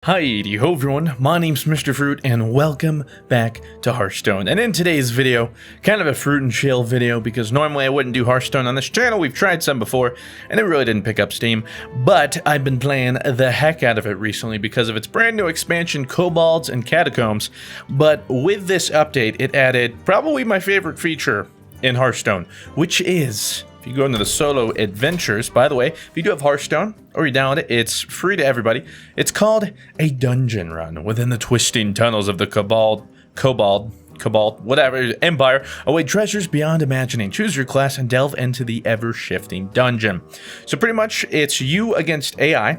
Hi-ho everyone, my name's Mr. Fruit and welcome back to Hearthstone. And in today's video, kind of a fruit and chill video because normally I wouldn't do Hearthstone on this channel. We've tried some before and it really didn't pick up steam. But I've been playing the heck out of it recently because of its brand new expansion, Kobolds and Catacombs. But with this update, it added probably my favorite feature in Hearthstone, which is... if you go into the solo adventures, by the way, if you do have Hearthstone or you download it, it's free to everybody. It's called a dungeon run within the twisting tunnels of the Kobold, whatever, Empire. Await treasures beyond imagining. Choose your class and delve into the ever-shifting dungeon. So pretty much it's you against AI.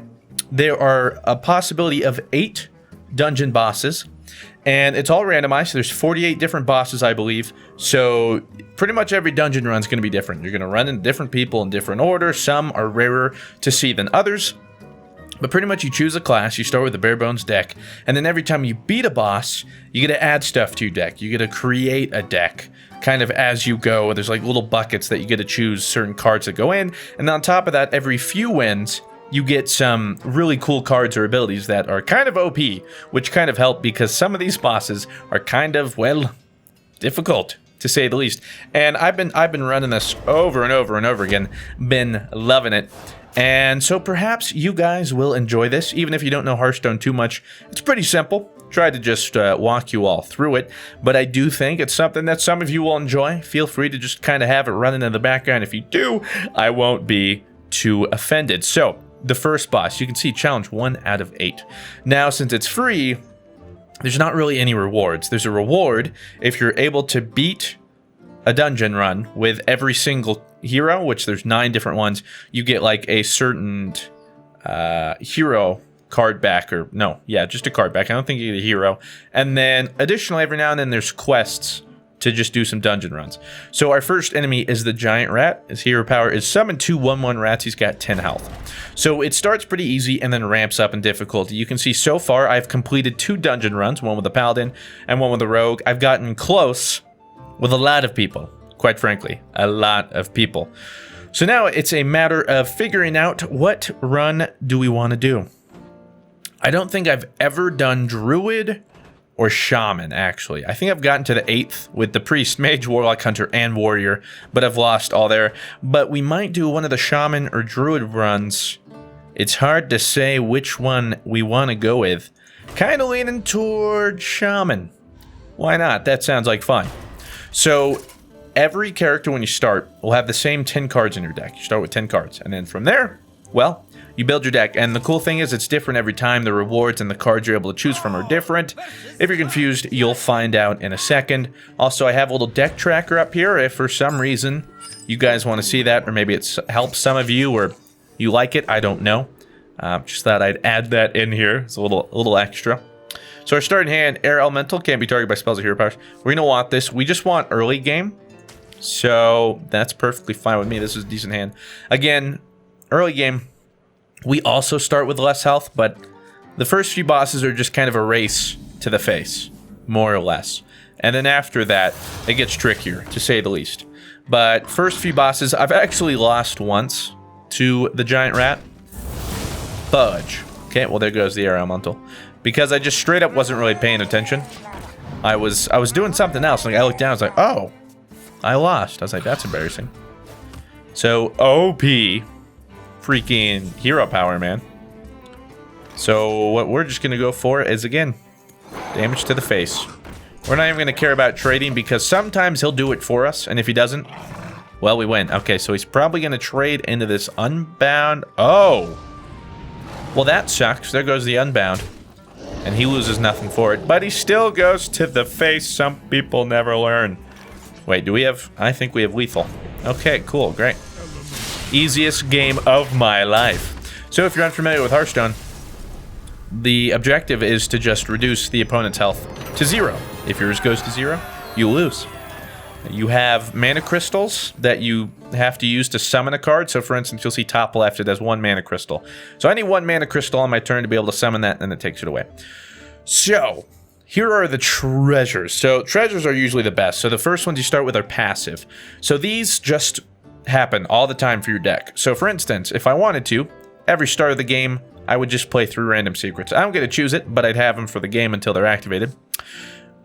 There are a possibility of 8 dungeon bosses. And it's all randomized. There's 48 different bosses, I believe. So pretty much every dungeon run is going to be different. You're going to run into different people in different order. Some are rarer to see than others. But pretty much you choose a class. You start with a bare bones deck. And then every time you beat a boss, you get to add stuff to your deck. You get to create a deck kind of as you go. There's like little buckets that you get to choose certain cards that go in. And on top of that, every few wins, you get some really cool cards or abilities that are kind of OP, which kind of help because some of these bosses are kind of, well, difficult to say the least. And I've been running this over and over and over again, been loving it. And so perhaps you guys will enjoy this, even if you don't know Hearthstone too much. It's pretty simple. Tried to just walk you all through it, but I do think it's something that some of you will enjoy. Feel free to just kind of have it running in the background. If you do, I won't be too offended. So the first boss, you can see challenge 1 out of 8. Now, since it's free, there's not really any rewards. There's a reward if you're able to beat a dungeon run with every single hero, which there's 9 different ones. You get like a certain hero card back, or no, yeah, just a card back. I don't think you get a hero. And then additionally, every now and then there's quests to just do some dungeon runs. So our first enemy is the giant rat. His hero power is summon 2 1/1 rats. He's got 10 health. So it starts pretty easy and then ramps up in difficulty. You can see so far I've completed 2 dungeon runs, one with a paladin and one with a rogue. I've gotten close with a lot of people, quite frankly, a lot of people. So now it's a matter of figuring out what run do we want to do. I don't think I've ever done druid or shaman, actually. I think I've gotten to the 8th with the priest, mage, warlock, hunter, and warrior, but I've lost all there. But we might do one of the shaman or druid runs. It's hard to say which one we want to go with. Kind of leaning toward shaman. Why not? That sounds like fun. So every character when you start will have the same 10 cards in your deck. You start with 10 cards, and then from there, well, you build your deck, and the cool thing is it's different every time. The rewards and the cards you're able to choose from are different. If you're confused, you'll find out in a second. Also, I have a little deck tracker up here. If for some reason you guys want to see that, or maybe it helps some of you, or you like it, I don't know. Just thought I'd add that in here. It's a little extra. So our starting hand, Air Elemental, can't be targeted by spells or hero powers. We're going to want this. We just want early game. So that's perfectly fine with me. This is a decent hand. Again, early game. We also start with less health, but the first few bosses are just kind of a race to the face, more or less. And then after that, it gets trickier, to say the least. But first few bosses, I've actually lost once to the giant rat. Fudge. Okay, well there goes the air elemental. Because I just straight up wasn't really paying attention. I was doing something else, and I looked down, I was like, oh, I lost. I was like, that's embarrassing. So, OP. Freaking hero power, man. So what we're just gonna go for is, again, damage to the face. We're not even gonna care about trading because sometimes he'll do it for us, and if he doesn't, well, we win. Okay, so he's probably gonna trade into this unbound. Oh, well, that sucks. There goes the unbound, and he loses nothing for it, but he still goes to the face. Some people never learn. Wait, do we have? I think we have lethal. Okay, cool, great. Easiest game of my life. So if you're unfamiliar with Hearthstone, the objective is to just reduce the opponent's health to 0. If yours goes to 0, you lose. You have mana crystals that you have to use to summon a card. So for instance, you'll see top left, it has 1 mana crystal. So I need 1 mana crystal on my turn to be able to summon that, and it takes it away. So here are the treasures. So treasures are usually the best. So the first ones you start with are passive. So these just happen all the time for your deck. So for instance, if I wanted to, every start of the game, I would just play through random secrets. I don't get to choose it, but I'd have them for the game until they're activated.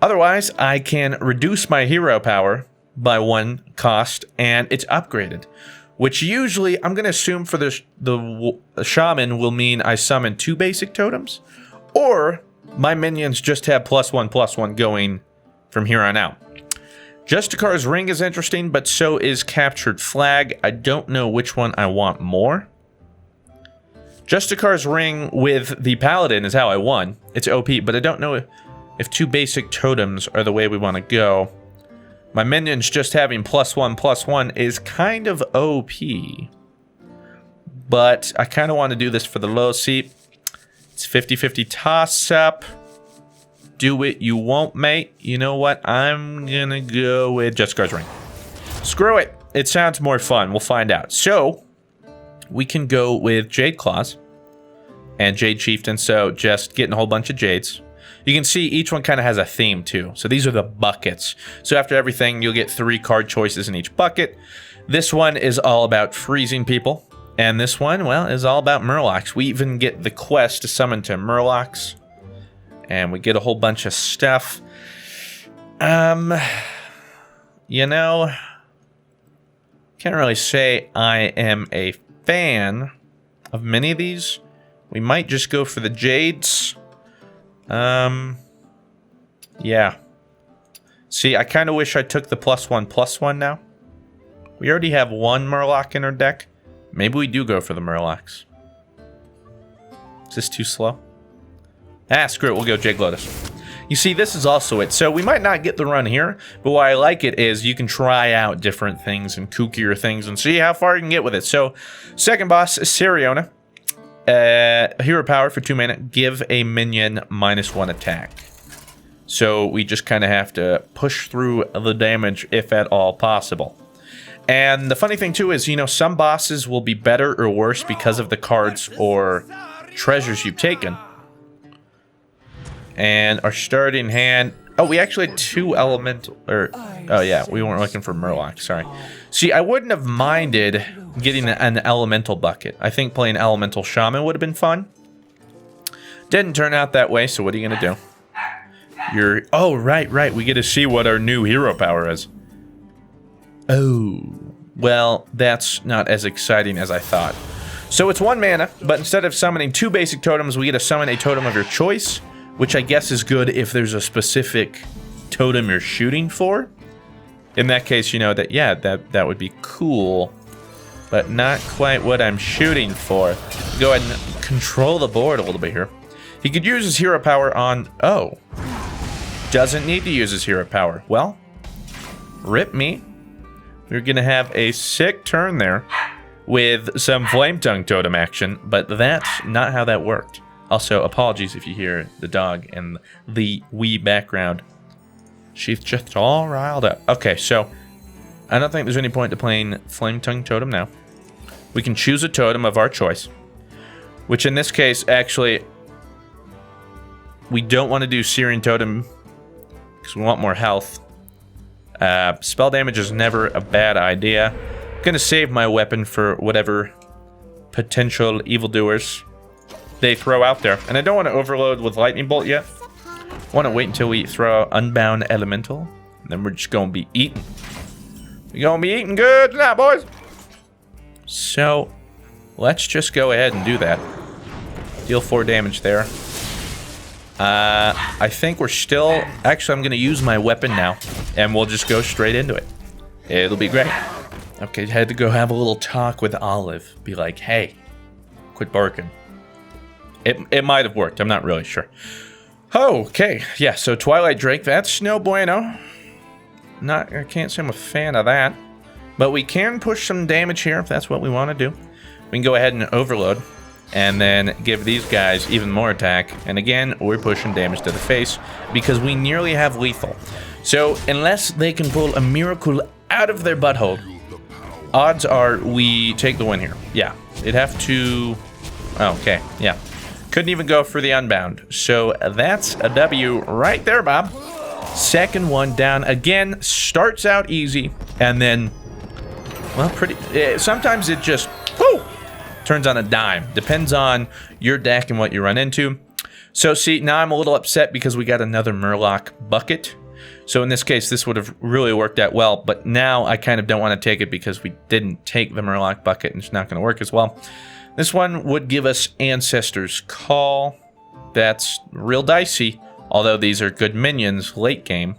Otherwise, I can reduce my hero power by 1 cost, and it's upgraded. Which usually, I'm going to assume for the shaman will mean I summon 2 basic totems. Or my minions just have +1/+1 going from here on out. Justicar's Ring is interesting, but so is Captured Flag. I don't know which one I want more. Justicar's Ring with the Paladin is how I won. It's OP, but I don't know if 2 basic totems are the way we want to go. My minions just having +1/+1 is kind of OP. But I kind of want to do this for the low seat. It's 50-50 toss-up. Do it, you won't, mate. You know what? I'm gonna go with Justicar's Ring. Screw it. It sounds more fun. We'll find out. So, we can go with Jade Claws and Jade Chieftain. So, just getting a whole bunch of Jades. You can see each one kind of has a theme, too. So, these are the buckets. So, after everything, you'll get 3 card choices in each bucket. This one is all about freezing people. And this one, well, is all about Murlocs. We even get the quest to summon to Murlocs. And we get a whole bunch of stuff. You know, can't really say I am a fan of many of these. We might just go for the Jades. Yeah. See, I kind of wish I took the +1/+1 now. We already have 1 Murloc in our deck. Maybe we do go for the Murlocs. Is this too slow? Ah, screw it. We'll go Jade Lotus. You see, this is also it. So we might not get the run here, but why I like it is you can try out different things and kookier things and see how far you can get with it. So, second boss, Syriana. Hero power for 2 mana. Give a minion -1 attack. So we just kind of have to push through the damage if at all possible. And the funny thing too is, you know, some bosses will be better or worse because of the cards or treasures you've taken. And our starting hand... Oh, we actually had 2 elemental... oh, yeah, we weren't looking for Murloc, sorry. See, I wouldn't have minded getting an elemental bucket. I think playing Elemental Shaman would have been fun. Didn't turn out that way, so what are you going to do? Oh, right. We get to see what our new hero power is. Oh, well, that's not as exciting as I thought. So it's 1 mana, but instead of summoning 2 basic totems, we get to summon a totem of your choice. Which I guess is good if there's a specific totem you're shooting for. In that case, you know that, yeah, that would be cool. But not quite what I'm shooting for. Go ahead and control the board a little bit here. He could use his hero power on... Oh. Doesn't need to use his hero power. Well, rip me. We're going to have a sick turn there with some Flame Tongue totem action. But that's not how that worked. Also, apologies if you hear the dog and the wee background. She's just all riled up. Okay, so I don't think there's any point to playing Flame Tongue Totem now. We can choose a totem of our choice. Which in this case, actually, we don't want to do Syrian Totem because we want more health. Spell damage is never a bad idea. I'm going to save my weapon for whatever potential evildoers they throw out there. And I don't want to overload with Lightning Bolt yet. I want to wait until we throw out Unbound Elemental. And then we're just going to be eating. We're going to be eating good tonight, boys. So, let's just go ahead and do that. Deal 4 damage there. I think we're still... Actually, I'm going to use my weapon now. And we'll just go straight into it. It'll be great. Okay, had to go have a little talk with Olive. Be like, hey, quit barking. It might have worked. I'm not really sure. Okay. Yeah, so Twilight Drake. That's no bueno. I can't say I'm a fan of that. But we can push some damage here if that's what we want to do. We can go ahead and overload. And then give these guys even more attack. And again, we're pushing damage to the face. Because we nearly have lethal. So, unless they can pull a miracle out of their butthole, odds are we take the win here. Yeah. It'd have to... Okay. Yeah. Couldn't even go for the Unbound. So that's a W right there, Bob. Second one down. Again, starts out easy. And then, well, sometimes it just, whoo, turns on a dime. Depends on your deck and what you run into. So see, now I'm a little upset because we got another Murloc bucket. So in this case, this would have really worked out well, but now I kind of don't want to take it because we didn't take the Murloc bucket and it's not going to work as well. This one would give us Ancestor's Call. That's real dicey, although these are good minions late game.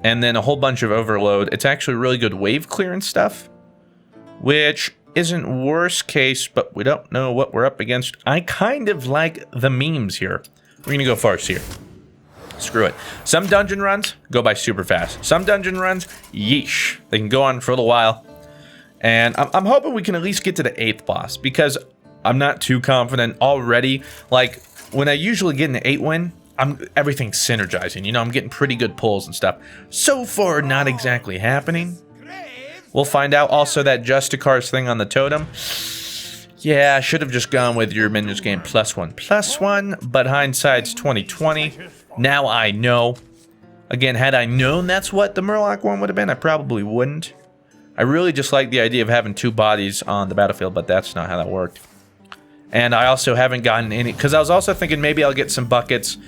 And then a whole bunch of Overload. It's actually really good wave clearance stuff, which isn't worst case, but we don't know what we're up against. I kind of like the memes here. We're going to go Farseer. Screw it. Some dungeon runs go by super fast. Some dungeon runs, yeesh. They can go on for a little while. And I'm hoping we can at least get to the 8th boss, because I'm not too confident already. Like, when I usually get an 8 win, everything's synergizing. You know, I'm getting pretty good pulls and stuff. So far, not exactly happening. We'll find out. Also, that Justicar's thing on the totem. Yeah, I should have just gone with your minions gain +1/+1, but hindsight's 20/20. Now I know. Again, had I known that's what the Murloc one would have been, I probably wouldn't. I really just like the idea of having 2 bodies on the battlefield, but that's not how that worked. And I also haven't gotten any, because I was also thinking maybe I'll get some buckets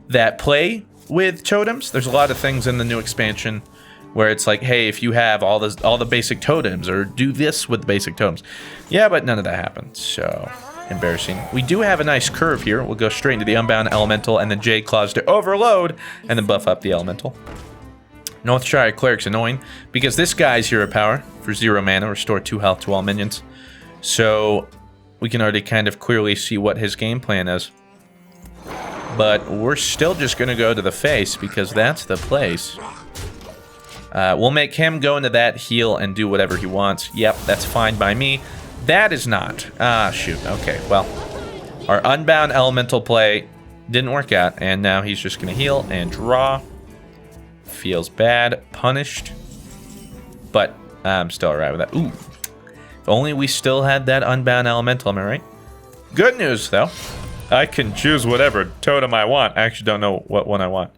that play with totems. There's a lot of things in the new expansion where it's like, hey, if you have all the basic totems, or do this with the basic totems. Yeah, but none of that happened, so embarrassing. We do have a nice curve here. We'll go straight into the Unbound Elemental and then Jade Claws to overload and then buff up the Elemental. Northshire Cleric's annoying because this guy's hero power for 0 mana, restore 2 health to all minions. So we can already kind of clearly see what his game plan is. But we're still just going to go to the face because that's the place. We'll make him go into that heal and do whatever he wants. Yep, that's fine by me. That is not. Ah, shoot. Okay, well. Our Unbound Elemental play didn't work out, and now he's just going to heal and draw. Feels bad. Punished. But I'm still alright with that. Ooh. If only we still had that Unbound Elemental, am I right? Good news, though. I can choose whatever totem I want. I actually don't know what one I want.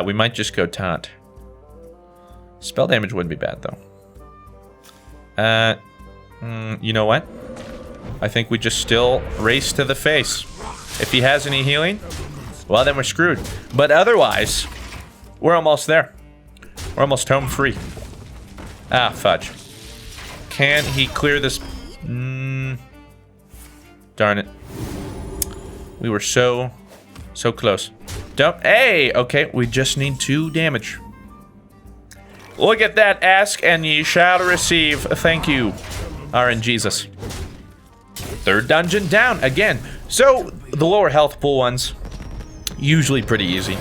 We might just go Taunt. Spell damage wouldn't be bad, though. You know what? I think we just still race to the face. If he has any healing, well, then we're screwed. But otherwise, we're almost there. We're almost home free. Ah, fudge. Can he clear this? Darn it. We were so close. Don't. Hey, okay, we just need 2 damage. Look at that. Ask and ye shall receive. Thank you, RNGesus. 3rd dungeon down again. So the lower health pool ones, usually pretty easy.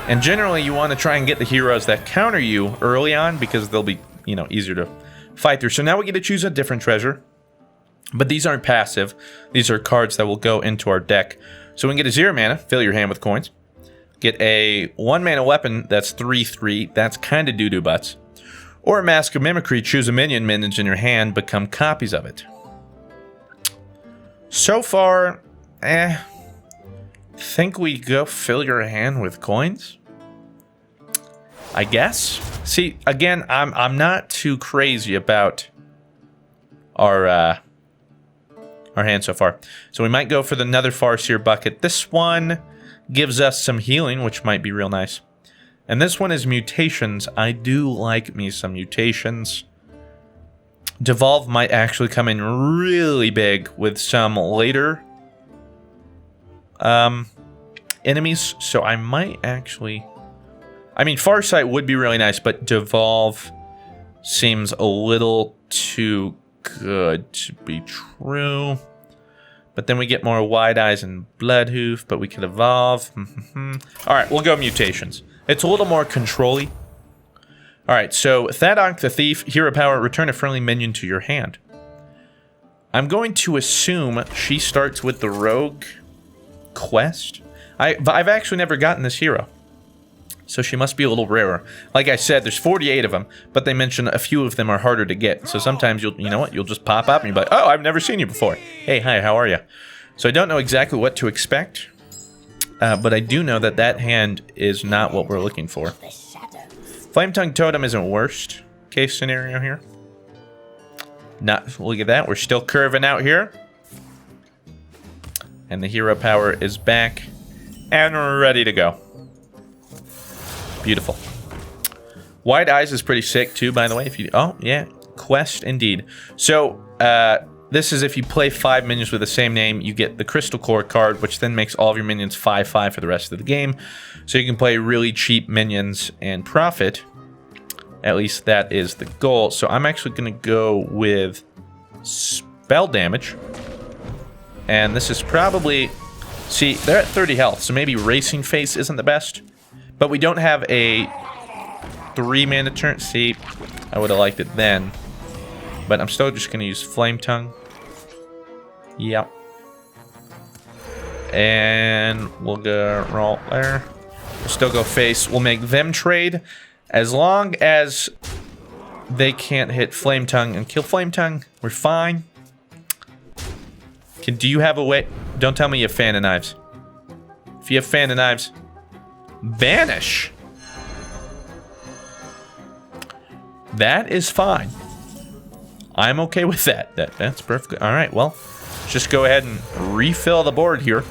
And generally you want to try and get the heroes that counter you early on because they'll be, you know, easier to fight through. So now we get to choose a different treasure. But these aren't passive. These are cards that will go into our deck. So we can get a 0 mana, fill your hand with coins. Get a 1 mana weapon that's 3/3. That's kind of doo-doo butts. Or a Mask of Mimicry, choose a minion. Minions in your hand become copies of it. So far, think we go fill your hand with coins? I guess. See, again, I'm not too crazy about our hand so far. So we might go for another Farseer bucket. This one gives us some healing, which might be real nice. And this one is mutations. I do like me some mutations. Devolve might actually come in really big with some later enemies. So I might actually... I mean, Farsight would be really nice, but Devolve seems a little too good to be true. But then we get more Wide Eyes and Bloodhoof, but we could evolve. Alright, we'll go mutations. It's a little more control-y. Alright, so Thadonk the Thief, hero power, return a friendly minion to your hand. I'm going to assume she starts with the Rogue quest. I've actually never gotten this hero. So she must be a little rarer. Like I said, there's 48 of them, but they mention a few of them are harder to get. So sometimes you know what, you'll just pop up and you'll be like, oh, I've never seen you before. Hey, hi, how are you? So I don't know exactly what to expect, but I do know that that hand is not what we're looking for. Flame Tongue Totem isn't worst case scenario here. Not, look at that. We're still curving out here. And the hero power is back. And we're ready to go. Beautiful. Wide Eyes is pretty sick too, by the way. If you, oh, yeah. Quest indeed. So, this is if you play 5 minions with the same name, you get the Crystal Core card, which then makes all of your minions 5/5 for the rest of the game. So you can play really cheap minions and profit. At least that is the goal. So I'm actually going to go with spell damage. And this is probably... See, they're at 30 health, so maybe Racing Face isn't the best. But we don't have a 3-mana turn. See, I would have liked it then. But I'm still just going to use Flame Tongue. Yep. And we'll go roll there. We'll still go face. We'll make them trade. As long as they can't hit Flame Tongue and kill Flame Tongue, we're fine. Do you have a way? Don't tell me you have Fan of Knives. If you have Fan of Knives, Vanish. That is fine. I'm okay with that. That's perfect. All right, well, just go ahead and refill the board here.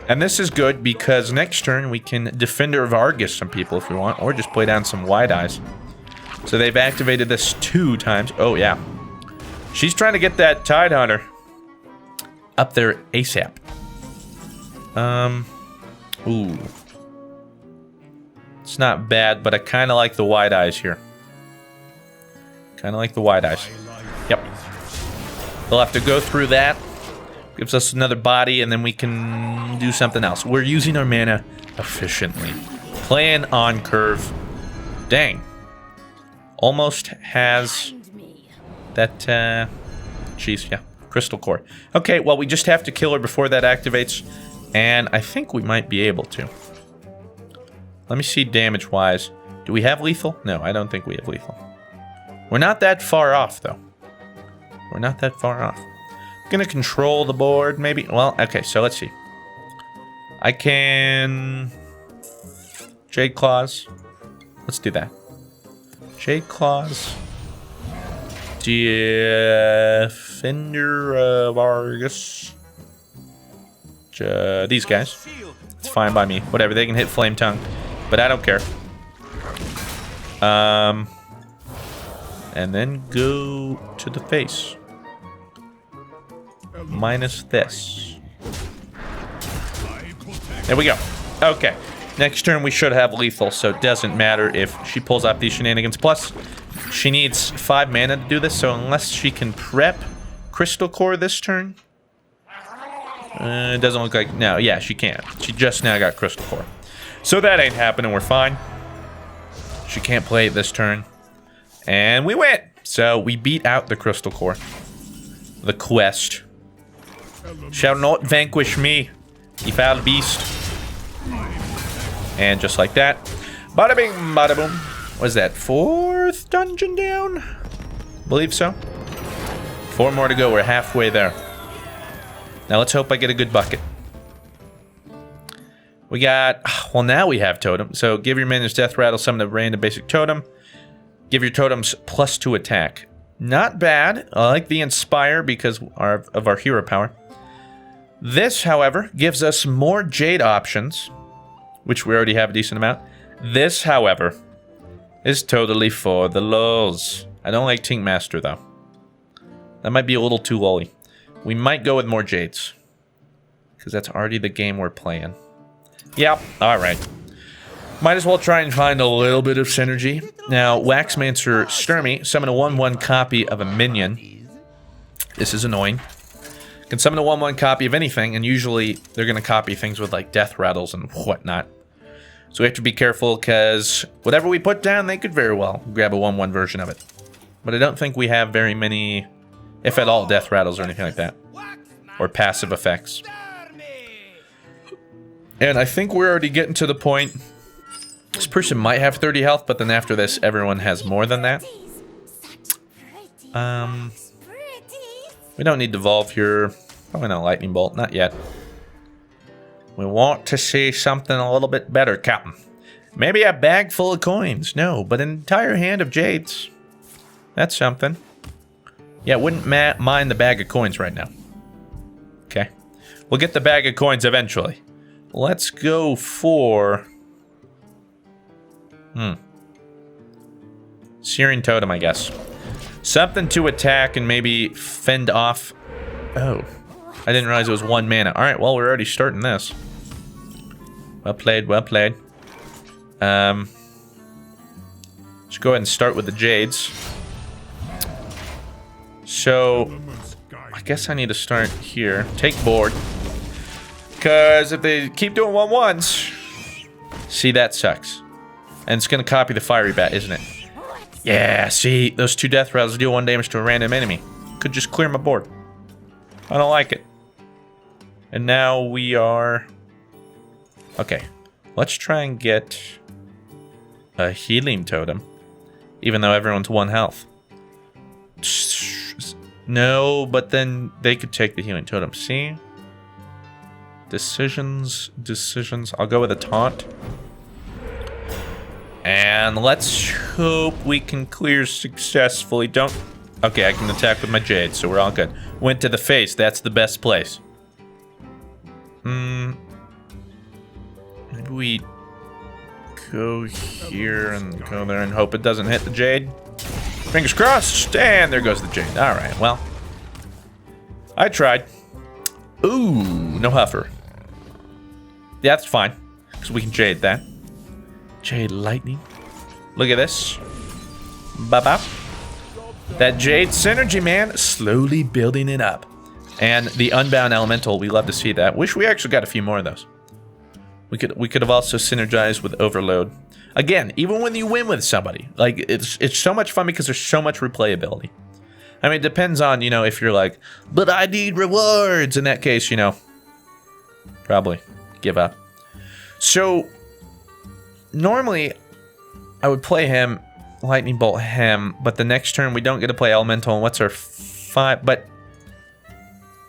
And this is good because next turn we can Defender of Argus some people if we want, or just play down some Wide Eyes. So they've activated this 2 times. Oh, yeah. She's trying to get that Tidehunter up there ASAP. Ooh. It's not bad, but I kind of like the Wide Eyes here. Kind of like the Wide Eyes. Yep. We'll have to go through that. Gives us another body, and then we can do something else. We're using our mana efficiently. Playing on curve. Dang. Almost has that, jeez, yeah. Crystal Core. Okay, well, we just have to kill her before that activates, and I think we might be able to. Let me see damage-wise. Do we have lethal? No, I don't think we have lethal. We're not that far off, though. We're not that far off. I'm gonna control the board, maybe. Well, okay, so let's see. I can... Jade Claws. Let's do that. Jade Claws. Defender of Argus. These guys. It's fine by me. Whatever, they can hit Flame Tongue. But I don't care. And then go to the face. Minus this. There we go. Okay. Next turn we should have lethal, so it doesn't matter if she pulls off these shenanigans. Plus, she needs 5 mana to do this, so unless she can prep Crystal Core this turn... it doesn't look like... No, yeah, she can't. She just now got Crystal Core. So that ain't happening, we're fine. She can't play it this turn. And we win! So we beat out the Crystal Core. The quest. Shall not vanquish me, ye foul beast. And just like that. Bada bing, bada boom. Was that 4th dungeon down? Believe so. 4 more to go. We're halfway there. Now let's hope I get a good bucket. We got... Well, now we have Totem. So give your minions Death Rattle, summon a random basic totem. Give your totems +2 attack. Not bad. I like the Inspire because of our hero power. This, however, gives us more Jade options, which we already have a decent amount. This, however, is totally for the lulz. I don't like Tink Master, though. That might be a little too lully. We might go with more Jades, because that's already the game we're playing. Yep, alright. Might as well try and find a little bit of synergy. Now, Waxmancer Sturmi, summon a 1/1 copy of a minion. This is annoying. Can summon a 1/1 copy of anything, and usually they're going to copy things with like death rattles and whatnot. So we have to be careful, because whatever we put down, they could very well grab a 1/1 version of it. But I don't think we have very many, if at all, death rattles or anything like that. Or passive effects. And I think we're already getting to the point... This person might have 30 health, but then after this, everyone has more than that. We don't need Devolve here. Probably not Lightning Bolt. Not yet. We want to see something a little bit better, Captain. Maybe a bag full of coins. No, but an entire hand of Jades. That's something. Yeah, wouldn't mind the bag of coins right now. Okay. We'll get the bag of coins eventually. Let's go for... Syrian Totem, I guess. Something to attack and maybe fend off... Oh. I didn't realize it was 1 mana. Alright, well, we're already starting this. Well played, well played. Let's go ahead and start with the Jades. So, I guess I need to start here. Take board. Because if they keep doing 1/1s... See, that sucks. And it's going to copy the Fiery Bat, isn't it? Yeah, see, those 2 death rattles deal 1 damage to a random enemy. Could just clear my board. I don't like it. And now we are... Okay, let's try and get a healing totem. Even though everyone's 1 health. No, but then they could take the healing totem. See? Decisions. I'll go with a taunt. And let's hope we can clear successfully. Don't... Okay, I can attack with my Jade, so we're all good. Went to the face. That's the best place. Maybe we go here and go there and hope it doesn't hit the Jade. Fingers crossed. And there goes the Jade. All right, well. I tried. Ooh, no Huffer. Yeah, that's fine. Because we can Jade that. Jade Lightning. Look at this. Bop. That Jade synergy, man. Slowly building it up. And the Unbound Elemental, we love to see that. Wish we actually got a few more of those. We could have also synergized with Overload. Again, even when you win with somebody, like it's so much fun because there's so much replayability. I mean, it depends on, you know, if you're like, but I need rewards. In that case, you know, probably give up. So normally I would play him, Lightning Bolt him, but the next turn we don't get to play Elemental. And what's our 5? But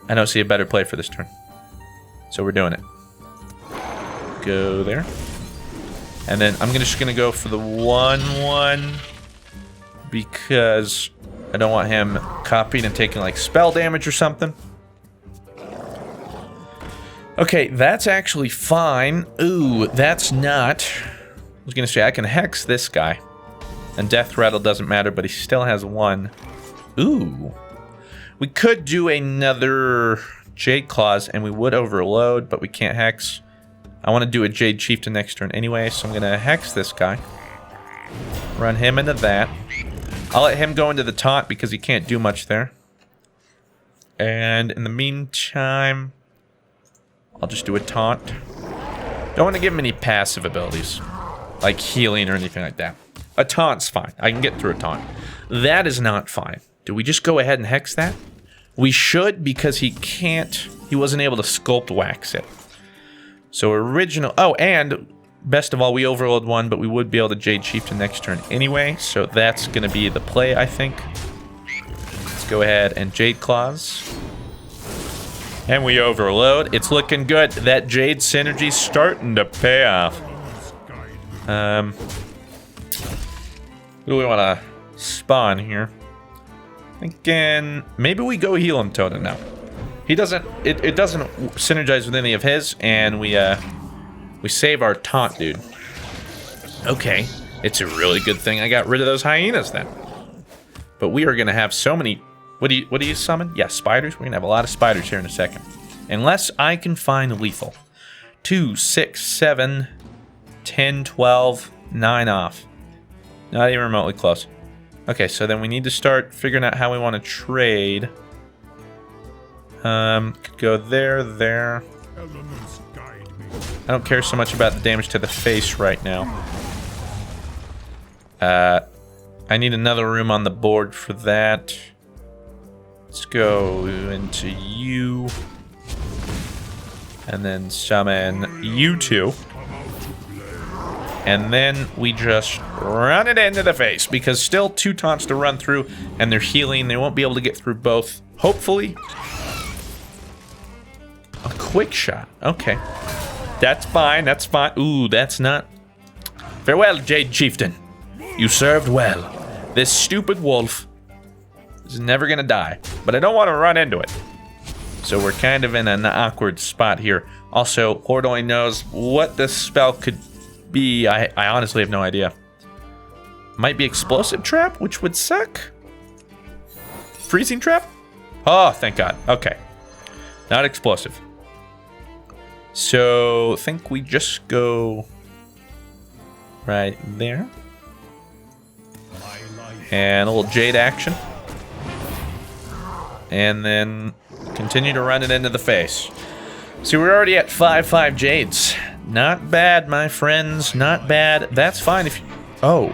I don't see a better play for this turn. So we're doing it. Go there. And then I'm just going to go for the 1/1 because I don't want him copying and taking like spell damage or something. Okay, that's actually fine. Ooh, that's not. I was going to say I can hex this guy. And Death Rattle doesn't matter, but he still has 1. Ooh. We could do another Jade Claws and we would overload, but we can't hex. I want to do a Jade Chieftain next turn anyway, so I'm going to hex this guy. Run him into that. I'll let him go into the taunt because he can't do much there. And in the meantime, I'll just do a taunt. Don't want to give him any passive abilities, like healing or anything like that. A taunt's fine. I can get through a taunt. That is not fine. Do we just go ahead and hex that? We should because he can't... He wasn't able to Sculpt Wax it. So original... Oh, and best of all, we overload 1, but we would be able to Jade Chieftain next turn anyway. So that's going to be the play, I think. Let's go ahead and Jade Claws. And we overload. It's looking good. That Jade synergy's starting to pay off. Who do we want to spawn here? Thinking maybe we go heal him Totem now. He doesn't. It doesn't synergize with any of his, and we save our taunt, dude. Okay, it's a really good thing I got rid of those hyenas then. But we are gonna have so many. What do you summon? Yeah, spiders. We're gonna have a lot of spiders here in a second, unless I can find lethal. 2, 6, 7, 10, 12, 9 off. Not even remotely close. Okay, so then we need to start figuring out how we want to trade. Could go there. I don't care so much about the damage to the face right now. I need another room on the board for that. Let's go into you. And then summon you two. And then we just run it into the face because still 2 taunts to run through and they're healing. They won't be able to get through both. Hopefully. A quick shot. Okay. That's fine. That's fine. Ooh, that's not. Farewell, Jade Chieftain. You served well. This stupid wolf It's never gonna die, but I don't want to run into it. So we're kind of in an awkward spot here. Also, Lord only knows what this spell could be. I honestly have no idea. Might be Explosive Trap, which would suck. Freezing Trap? Oh, thank God. Okay. Not Explosive. So, I think we just go right there. And a little Jade action. And then continue to run it into the face. See, we're already at 5/5 Jades. Not bad, my friends. Not bad. That's fine if you... Oh.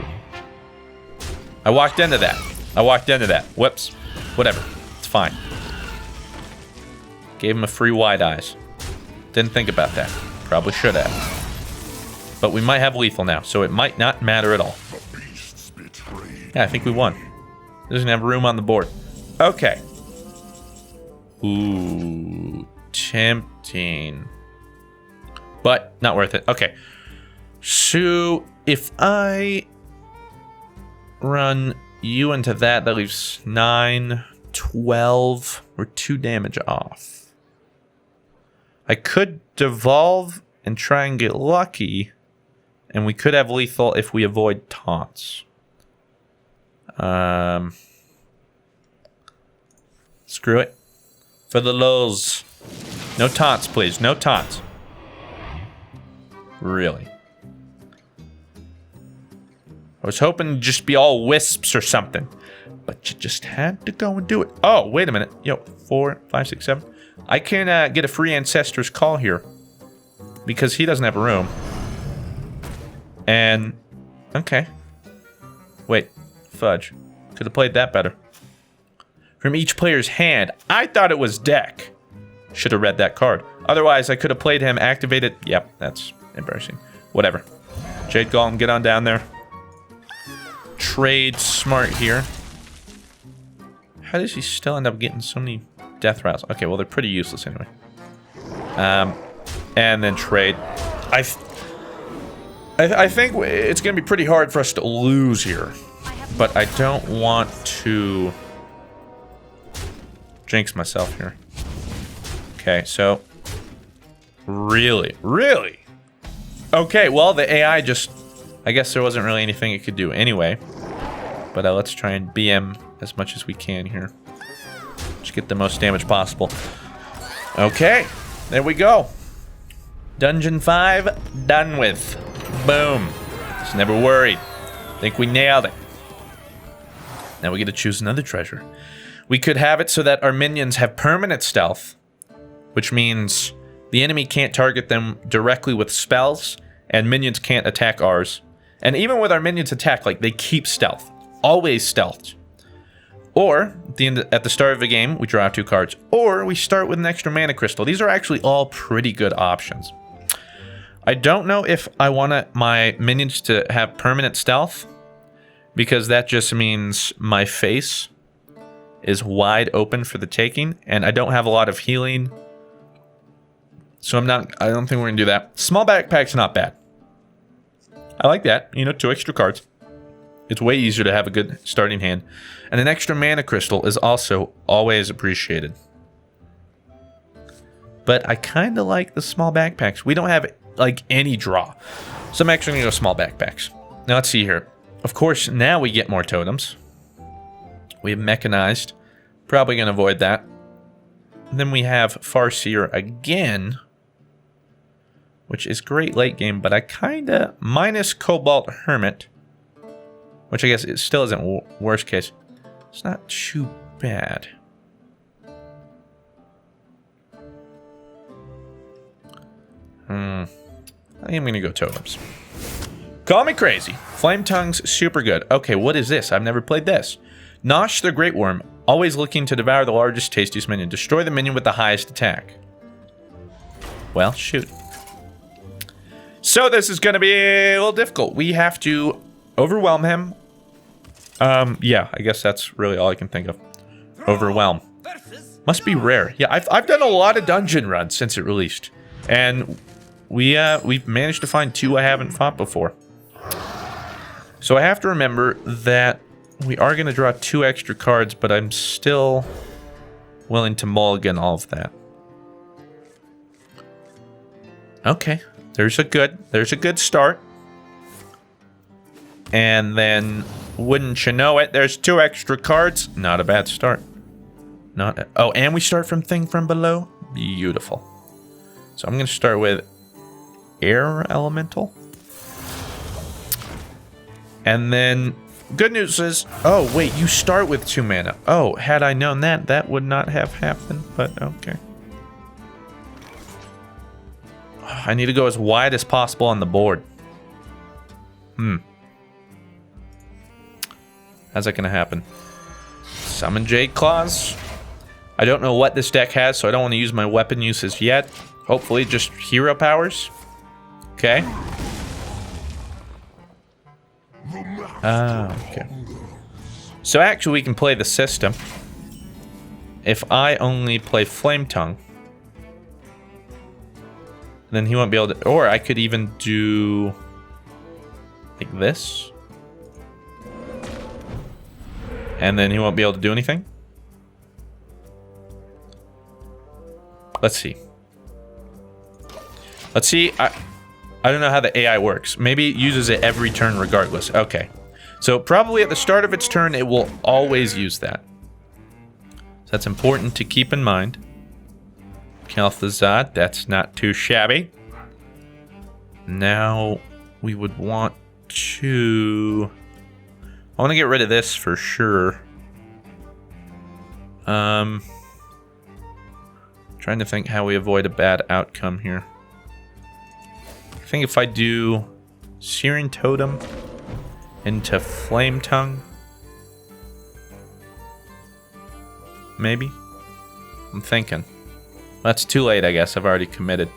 I walked into that. Whoops. Whatever. It's fine. Gave him a free wide eyes. Didn't think about that. Probably should have. But we might have lethal now, so it might not matter at all. Yeah, I think we won. Doesn't have room on the board. Okay. Ooh, tempting. But not worth it. Okay. So if I run you into that, that leaves 9, 12. We're 2 damage off. I could devolve and try and get lucky, and we could have lethal if we avoid taunts. Screw it. For the lulz. No taunts, please. No taunts. Really. I was hoping to just be all wisps or something. But you just had to go and do it. Oh, wait a minute. Yo, 4, 5, 6, 7. I can get a free Ancestor's Call here. Because he doesn't have a room. And... okay. Wait. Fudge. Could have played that better. From each player's hand. I thought it was deck. Should have read that card. Otherwise, I could have played him, activated... Yep, that's embarrassing. Whatever. Jade Golem, get on down there. Trade smart here. How does he still end up getting so many death rattles? Okay, well, they're pretty useless anyway. And then trade. I think it's going to be pretty hard for us to lose here. But I don't want to jinx myself here. Okay, so... Really? Really? Okay, well, the AI just... I guess there wasn't really anything it could do anyway. But let's try and BM as much as we can here. Just get the most damage possible. Okay, there we go. Dungeon 5, done with. Boom. Just never worried. Think we nailed it. Now we get to choose another treasure. We could have it so that our minions have permanent stealth, which means the enemy can't target them directly with spells, and minions can't attack ours. And even with our minions attack, like, they keep stealth. Always stealth. Or, at the start of the game, we draw 2 cards. Or, we start with an extra mana crystal. These are actually all pretty good options. I don't know if I want my minions to have permanent stealth, because that just means my face is wide open for the taking, and I don't have a lot of healing. So I don't think we're gonna do that. Small backpack's not bad. I like that, you know, 2 extra cards. It's way easier to have a good starting hand. And an extra mana crystal is also always appreciated. But I kind of like the small backpacks. We don't have, like, any draw. So I'm actually going to go small backpacks. Now, let's see here. Of course, now we get more totems. We have mechanized. Probably going to avoid that. And then we have Farseer again, which is great late game, but I kind of... minus Cobalt Hermit, which I guess it still isn't worst case. It's not too bad. I think I'm going to go totems. Call me crazy. Flame Tongue's super good. Okay, what is this? I've never played this. Nosh the Great Worm, always looking to devour the largest, tastiest minion. Destroy the minion with the highest attack. Well, shoot. So this is going to be a little difficult. We have to overwhelm him. Yeah, I guess that's really all I can think of. Overwhelm. Must be rare. Yeah, I've done a lot of dungeon runs since it released. And we've managed to find 2 I haven't fought before. So I have to remember that we are going to draw 2 extra cards, but I'm still willing to mulligan all of that. Okay, there's a good start. And then, wouldn't you know it, there's 2 extra cards. Not a bad start. Oh, and we start from Thing from Below. Beautiful. So I'm going to start with Air Elemental. And then, good news is, oh wait, you start with 2 mana. Oh, had I known that, that would not have happened, but okay. I need to go as wide as possible on the board. How's that gonna happen? Summon Jade Claws. I don't know what this deck has, so I don't want to use my weapon uses yet. Hopefully just hero powers. Okay. Okay. So actually we can play the system. If I only play Flame Tongue, then he won't be able to... Or I could even do... like this. And then he won't be able to do anything. Let's see. Let's see. I don't know how the AI works. Maybe it uses it every turn regardless. Okay. So probably at the start of its turn, it will always use that. So that's important to keep in mind. Kalthazad, that's not too shabby. Now we would want to... I want to get rid of this for sure. Trying to think how we avoid a bad outcome here. I think if I do Searing Totem into Flame Tongue, maybe? I'm thinking. That's too late, I guess. I've already committed.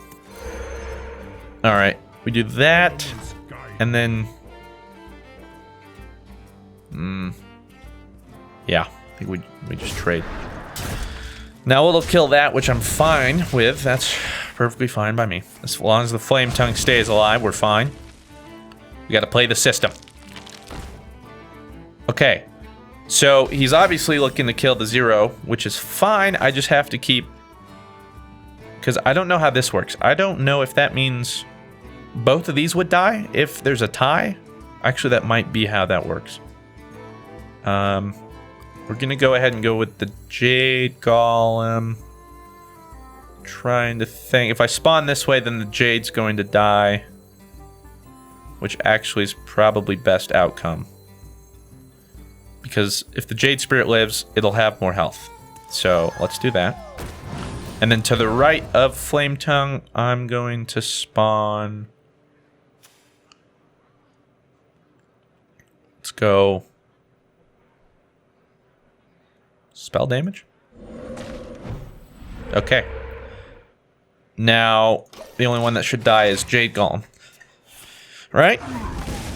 Alright, we do that, and then... yeah, I think we just trade. Now it'll kill that, which I'm fine with. That's perfectly fine by me. As long as the Flame Tongue stays alive, we're fine. We gotta play the system. Okay, so he's obviously looking to kill the 0, which is fine. I just have to keep... because I don't know how this works. I don't know if that means both of these would die if there's a tie. Actually, that might be how that works. We're gonna go ahead and go with the Jade Golem. Trying to think. If I spawn this way, then the Jade's going to die. Which actually is probably best outcome. Because if the Jade Spirit lives, it'll have more health. So, let's do that. And then to the right of Flame Tongue, I'm going to spawn... let's go... spell damage? Okay. Now, the only one that should die is Jade Golem. Right?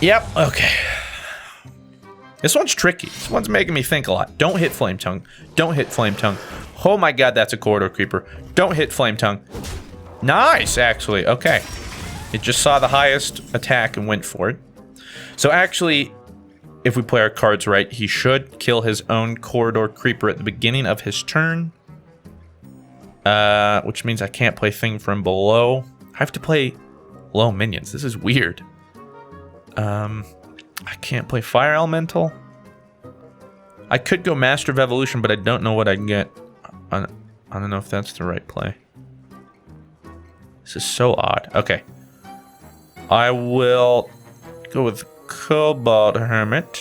Yep, okay. This one's tricky. This one's making me think a lot. Don't hit Flame Tongue. Don't hit Flame Tongue. Oh my god, that's a Corridor Creeper. Don't hit Flame Tongue. Nice, actually. Okay. It just saw the highest attack and went for it. So actually... if we play our cards right, he should kill his own Corridor Creeper at the beginning of his turn. Which means I can't play Thing from Below. I have to play low minions. This is weird. I can't play Fire Elemental. I could go Master of Evolution, but I don't know what I can get. I don't know if that's the right play. This is so odd. Okay. I will go with Cobalt Hermit.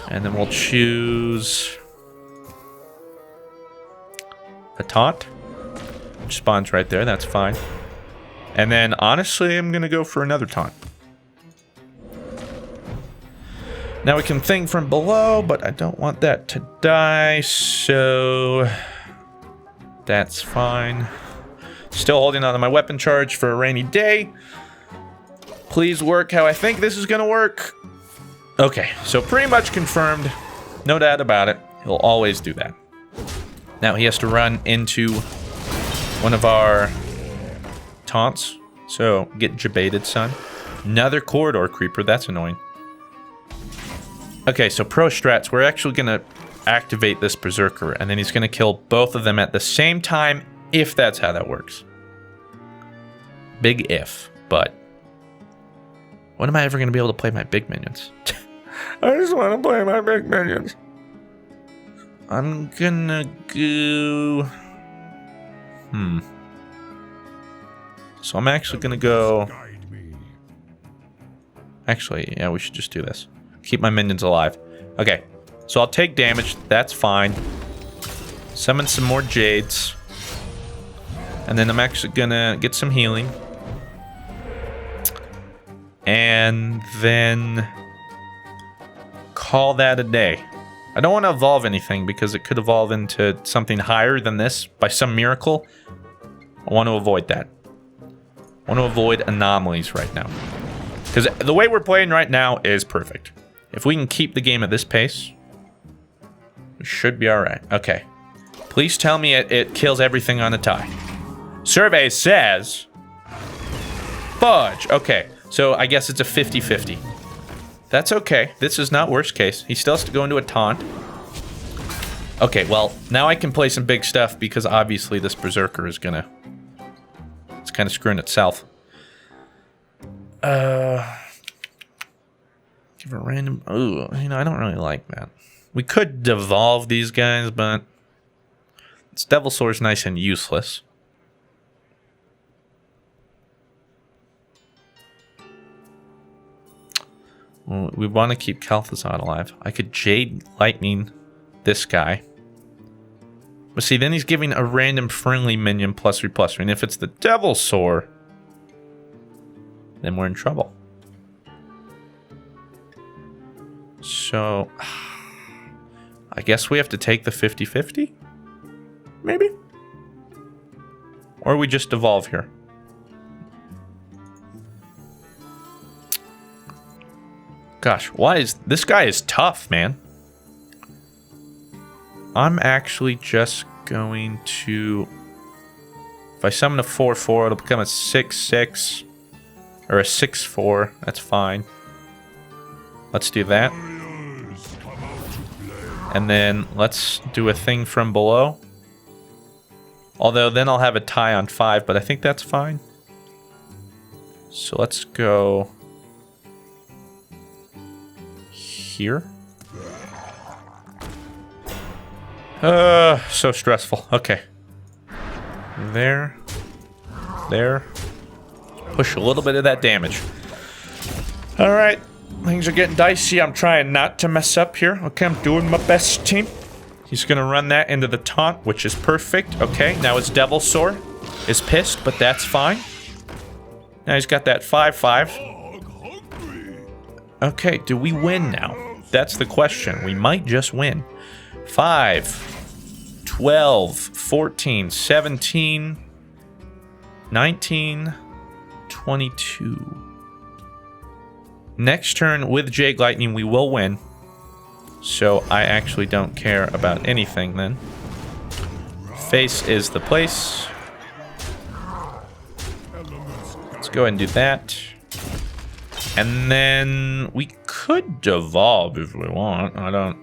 And then we'll choose a taunt, which spawns right there. That's fine. And then, honestly, I'm going to go for another taunt. Now we can Thing from Below, but I don't want that to die, so that's fine. Still holding on to my weapon charge for a rainy day. Please work how I think this is going to work. Okay, so pretty much confirmed. No doubt about it. He'll always do that. Now he has to run into one of our taunts. So, get jebaited, son. Another Corridor Creeper. That's annoying. Okay, so pro strats, we're actually going to activate this Berserker, and then he's going to kill both of them at the same time, if that's how that works. Big if, but when am I ever going to be able to play my big minions? I just want to play my big minions. I'm gonna go... So I'm actually gonna go... Actually, yeah, we should just do this. Keep my minions alive. Okay, so I'll take damage. That's fine. Summon some more Jades. And then I'm actually gonna get some healing. And then... call that a day. I don't want to evolve anything because it could evolve into something higher than this by some miracle. I want to avoid that. I want to avoid anomalies right now. Because the way we're playing right now is perfect. If we can keep the game at this pace, we should be alright. Okay. Please tell me it kills everything on a tie. Survey says... fudge. Okay, so I guess it's a 50-50. That's okay. This is not worst case. He still has to go into a taunt. Okay, well, now I can play some big stuff because obviously this Berserker is gonna... it's kind of screwing itself. Give a random... ooh, you know, I don't really like that. We could devolve these guys, but... this Devil Sword is nice and useless. Well, we want to keep Kalthazan alive. I could Jade Lightning this guy. But see, then he's giving a random friendly minion +3/+3. And if it's the Devil Sword, then we're in trouble. So, I guess we have to take the 50-50? Maybe? Or we just evolve here. Gosh, why is... this guy is tough, man. I'm actually just going to... if I summon a 4/4, it'll become a 6/6. Or a 6/4. That's fine. Let's do that. And then let's do a thing from below. Although then I'll have a tie on 5, but I think that's fine. So let's go... here. So stressful. Okay. There. There. Push a little bit of that damage. Alright. Things are getting dicey. I'm trying not to mess up here. Okay, I'm doing my best, team. He's gonna run that into the taunt, which is perfect. Okay, now his Devil Sword is pissed, but that's fine. Now he's got that 5/5. Okay, do we win now? That's the question. We might just win. 5, 12, 14, 17, 19, 22. Next turn with Jade Lightning, we will win. So I actually don't care about anything then. Face is the place. Let's go ahead and do that. And then we could devolve if we want. I don't...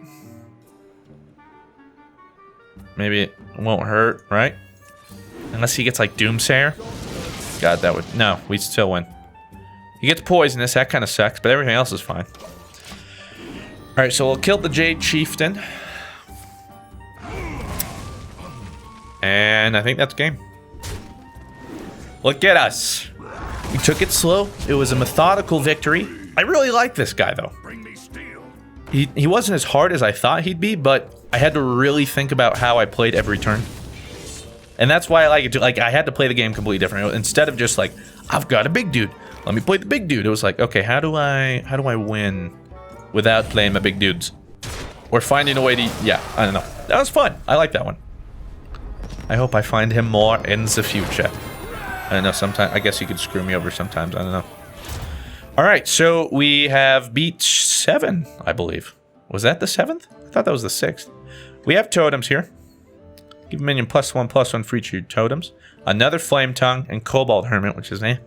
maybe it won't hurt, right? Unless he gets like Doomsayer. God, that would... no, we still win. He gets poisonous, that kind of sucks, but everything else is fine. Alright, so we'll kill the Jade Chieftain. And I think that's game. Look at us. We took it slow. It was a methodical victory. I really like this guy, though. He wasn't as hard as I thought he'd be, but I had to really think about how I played every turn. And that's why I like it too. Like, I had to play the game completely different. Instead of just like, I've got a big dude, let me play the big dude. It was like, okay, how do I win without playing my big dudes? Or finding a way to, yeah, I don't know. That was fun. I like that one. I hope I find him more in the future. I don't know, sometimes, I guess you could screw me over sometimes, I don't know. Alright, so we have beat 7, I believe. Was that the 7th? I thought that was the 6th. We have totems here. Give a minion +1/+1 for each of your totems. Another Flame Tongue and Cobalt Hermit, which is eh.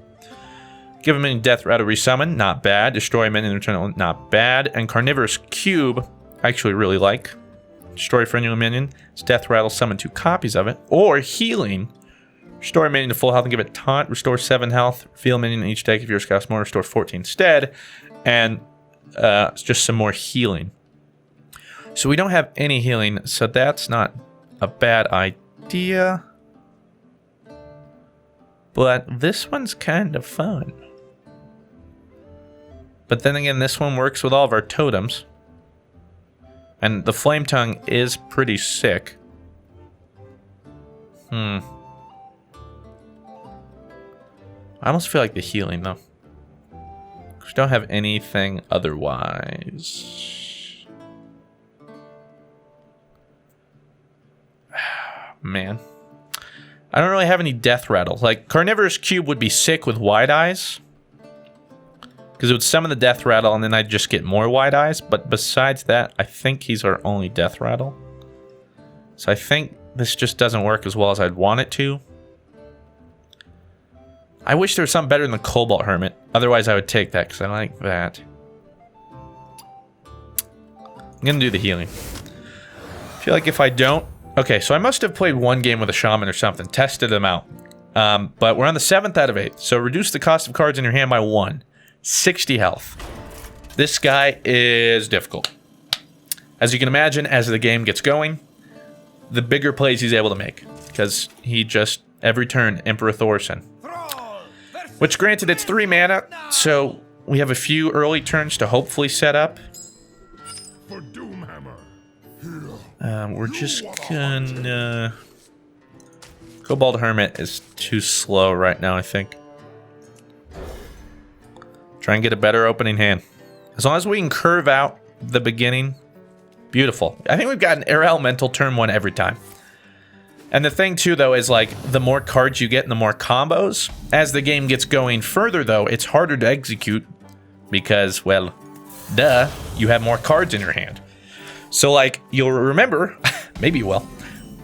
Give a minion death rattle resummon, not bad. Destroy a minion return, not bad. And Carnivorous Cube, I actually really like. Destroy friendly minion. It's death rattle, summon 2 copies of it. Or healing. Restore a minion to full health and give it taunt. Restore 7 health. Reveal a minion in each deck if yours costs more. Restore 14 instead. And it's just some more healing. So we don't have any healing, so that's not a bad idea. But this one's kind of fun. But then again, this one works with all of our totems. And the Flame Tongue is pretty sick. I almost feel like the healing, though. We don't have anything otherwise. Man. I don't really have any death rattle. Like, Carnivorous Cube would be sick with Wide Eyes. Because it would summon the death rattle and then I'd just get more Wide Eyes. But besides that, I think he's our only death rattle. So I think this just doesn't work as well as I'd want it to. I wish there was something better than the Cobalt Hermit. Otherwise, I would take that because I like that. I'm going to do the healing. I feel like if I don't... Okay, so I must have played one game with a Shaman or something. Tested them out. But we're on the 7th out of 8. So reduce the cost of cards in your hand by 1. 60 health. This guy is difficult. As you can imagine, as the game gets going, the bigger plays he's able to make. Because he just, every turn, Emperor Thorson. Which, granted, it's 3 mana, so we have a few early turns to hopefully set up. We're just gonna... Cobalt Hermit is too slow right now, I think. Try and get a better opening hand. As long as we can curve out the beginning, beautiful. I think we've got an Air Elemental turn 1 every time. And the thing too, though, is like the more cards you get and the more combos. As the game gets going further, though, it's harder to execute because, well, duh, you have more cards in your hand. So, like, you'll remember, maybe you will,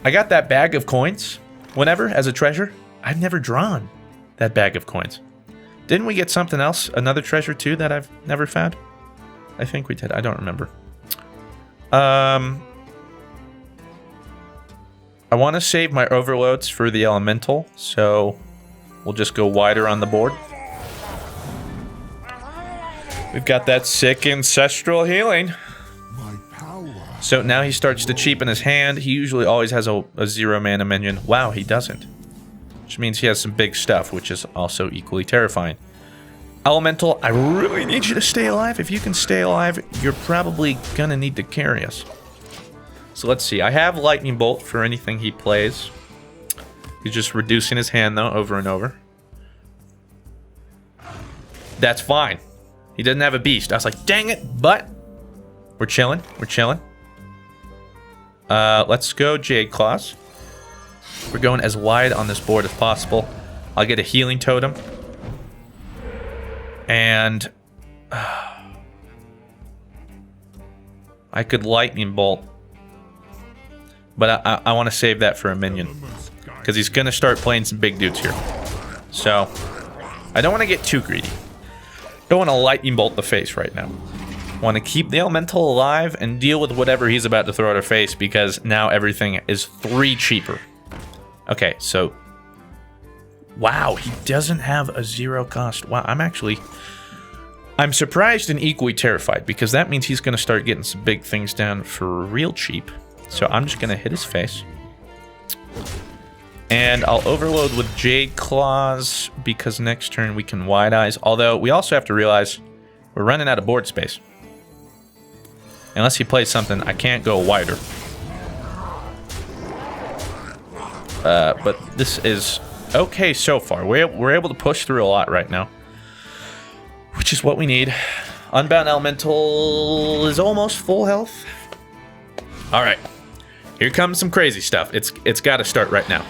I got that bag of coins whenever as a treasure. I've never drawn that bag of coins. Didn't we get something else, another treasure too, that I've never found? I think we did. I don't remember. I want to save my overloads for the elemental, so we'll just go wider on the board. We've got that sick ancestral healing. So now he starts to cheapen his hand. He usually always has a 0 mana minion. Wow, he doesn't. Which means he has some big stuff, which is also equally terrifying. Elemental, I really need you to stay alive. If you can stay alive, you're probably gonna need to carry us. So let's see. I have Lightning Bolt for anything he plays. He's just reducing his hand, though, over and over. That's fine. He doesn't have a beast. I was like, dang it, but we're chilling. We're chilling. Let's go Jade Claws. We're going as wide on this board as possible. I'll get a healing totem. And I could Lightning Bolt. But I want to save that for a minion. Because he's going to start playing some big dudes here. So, I don't want to get too greedy. Don't want to Lightning Bolt the face right now. Want to keep the Elemental alive and deal with whatever he's about to throw at our face. Because now everything is 3 cheaper. Okay, so... Wow, he doesn't have a 0 cost. Wow, I'm surprised and equally terrified. Because that means he's going to start getting some big things down for real cheap. So I'm just going to hit his face. And I'll overload with Jade Claws because next turn we can Wide Eyes. Although we also have to realize we're running out of board space. Unless he plays something, I can't go wider. But this is okay so far. We're able to push through a lot right now. Which is what we need. Unbound Elemental is almost full health. Alright. Here comes some crazy stuff. It's got to start right now.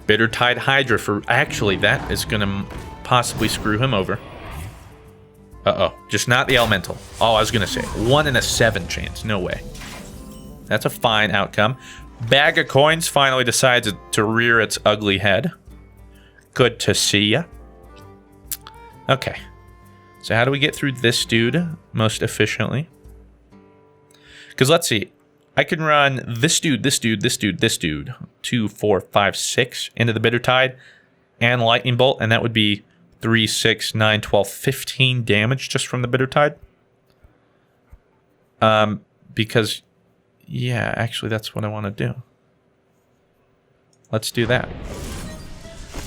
Bitter Tide Hydra for... Actually, that is going to possibly screw him over. Uh-oh. Just not the Elemental. Oh, I was going to say. 1 in a 7 chance. No way. That's a fine outcome. Bag of Coins finally decides to rear its ugly head. Good to see ya. Okay. So how do we get through this dude most efficiently? Because let's see. I can run this dude, this dude, this dude, this dude. 2, 4, 5, 6 into the Bitter Tide and Lightning Bolt. And that would be 3, 6, 9, 12, 15 damage just from the Bitter Tide. Because, yeah, actually that's what I want to do. Let's do that.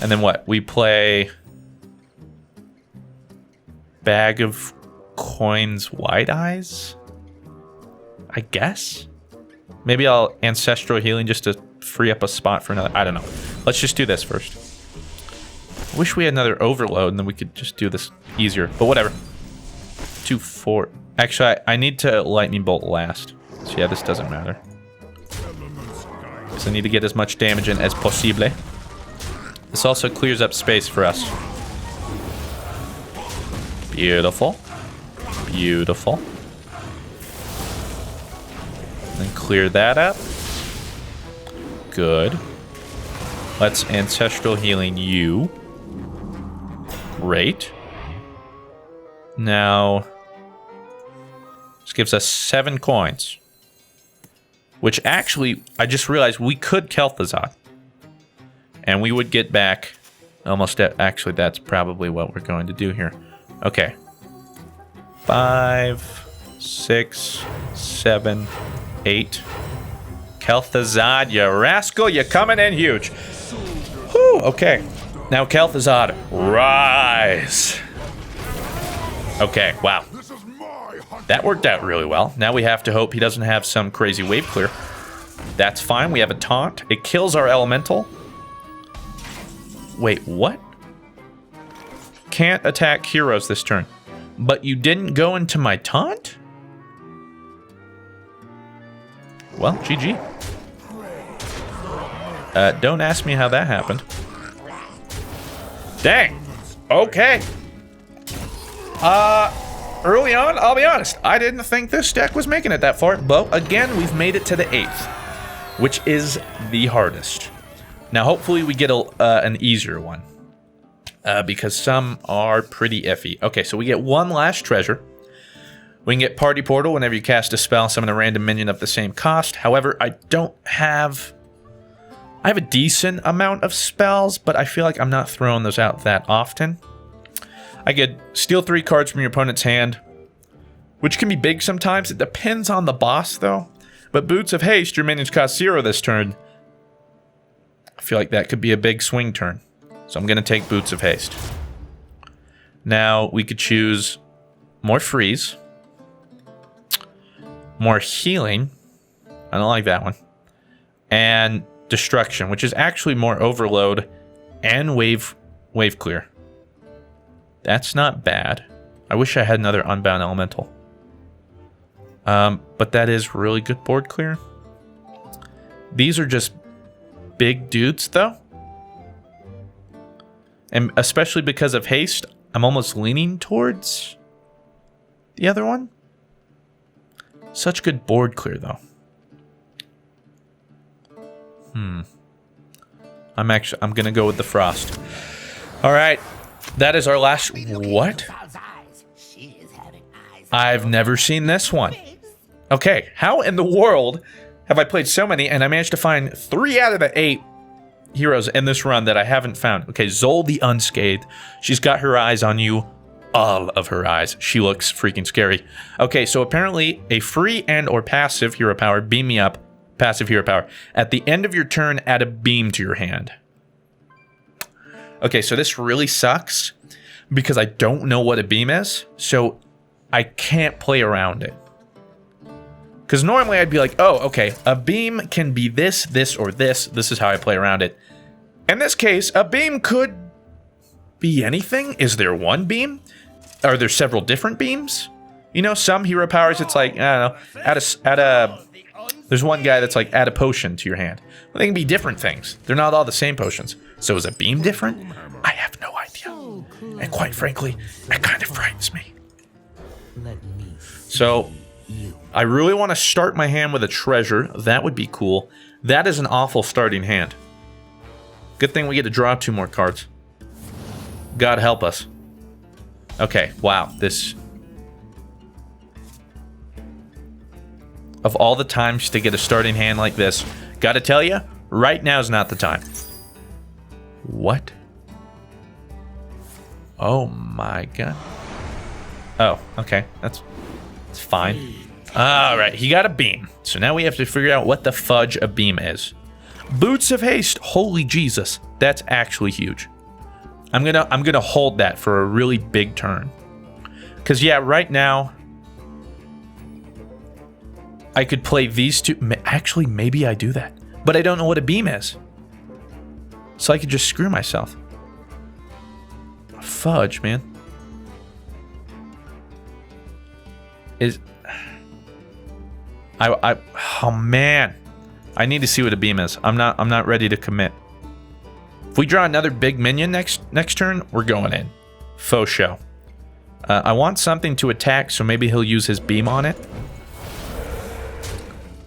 And then what? We play Bag of Coins Wide Eyes? I guess? Maybe I'll Ancestral Healing just to free up a spot for another. I don't know. Let's just do this first. I wish we had another Overload and then we could just do this easier. But whatever. 2, 4. Actually, I need to Lightning Bolt last. So yeah, this doesn't matter. So I need to get as much damage in as possible. This also clears up space for us. Beautiful. Beautiful. Then clear that up. Good. Let's Ancestral Healing you. Great. Now, this gives us 7 coins. Which actually, I just realized we could Kel'Thuzad. And we would get back almost at, actually, that's probably what we're going to do here. Okay. 5, 6, 7, 8. Kel'Thuzad, you rascal, you're coming in huge. Whew, okay. Now Kel'Thuzad, rise. Okay, wow. That worked out really well. Now we have to hope he doesn't have some crazy wave clear. That's fine, we have a taunt. It kills our elemental. Wait, what? Can't attack heroes this turn. But you didn't go into my taunt? Well, GG. Don't ask me how that happened. Dang. Okay. Early on, I'll be honest, I didn't think this deck was making it that far. But again, we've made it to the 8th, which is the hardest. Now, hopefully we get an easier one. Because some are pretty iffy. Okay, so we get 1 last treasure. We can get Party Portal whenever you cast a spell, summon a random minion of the same cost. However, I have a decent amount of spells, but I feel like I'm not throwing those out that often. I could steal 3 cards from your opponent's hand, which can be big sometimes. It depends on the boss, though. But Boots of Haste, your minions cost 0 this turn. I feel like that could be a big swing turn. So I'm going to take Boots of Haste. Now, we could choose more Freeze. More Healing. I don't like that one. And Destruction, which is actually more Overload and Wave Clear. That's not bad. I wish I had another Unbound Elemental. But that is really good board clear. These are just big dudes, though. And especially because of haste, I'm almost leaning towards the other one. Such good board clear, though. I'm gonna go with the Frost. All right, that is our last. What? I've never seen this one. Okay, how in the world have I played so many and I managed to find 3 out of the 8 heroes in this run that I haven't found? Okay, Zol the Unscathed. She's got her eyes on you. All of her eyes. She looks freaking scary. Okay, so apparently a free and or passive hero power, beam me up, passive hero power. At the end of your turn, add a beam to your hand. Okay, so this really sucks because I don't know what a beam is, so I can't play around it. Because normally I'd be like, oh, okay, a beam can be this, this, or this. This is how I play around it. In this case, a beam could be anything. Is there one beam? Are there several different beams? You know, some hero powers, it's like, I don't know, there's one guy that's like, add a potion to your hand. Well, they can be different things. They're not all the same potions. So is a beam different? I have no idea. And quite frankly, it kind of frightens me. So, I really want to start my hand with a treasure. That would be cool. That is an awful starting hand. Good thing we get to draw 2 more cards. God help us. Okay, wow, this... Of all the times to get a starting hand like this, gotta tell you, right now is not the time. What? Oh my god. Oh, okay, that's fine. Alright, he got a beam. So now we have to figure out what the fudge a beam is. Boots of Haste! Holy Jesus, that's actually huge. I'm gonna hold that for a really big turn. Cause yeah, right now I could play these two. Actually, maybe I do that. But I don't know what a beam is. So I could just screw myself. Fudge, man. Oh man. I need to see what a beam is. I'm not ready to commit. If we draw another big minion next turn, we're going in. Faux show. I want something to attack, so maybe he'll use his beam on it.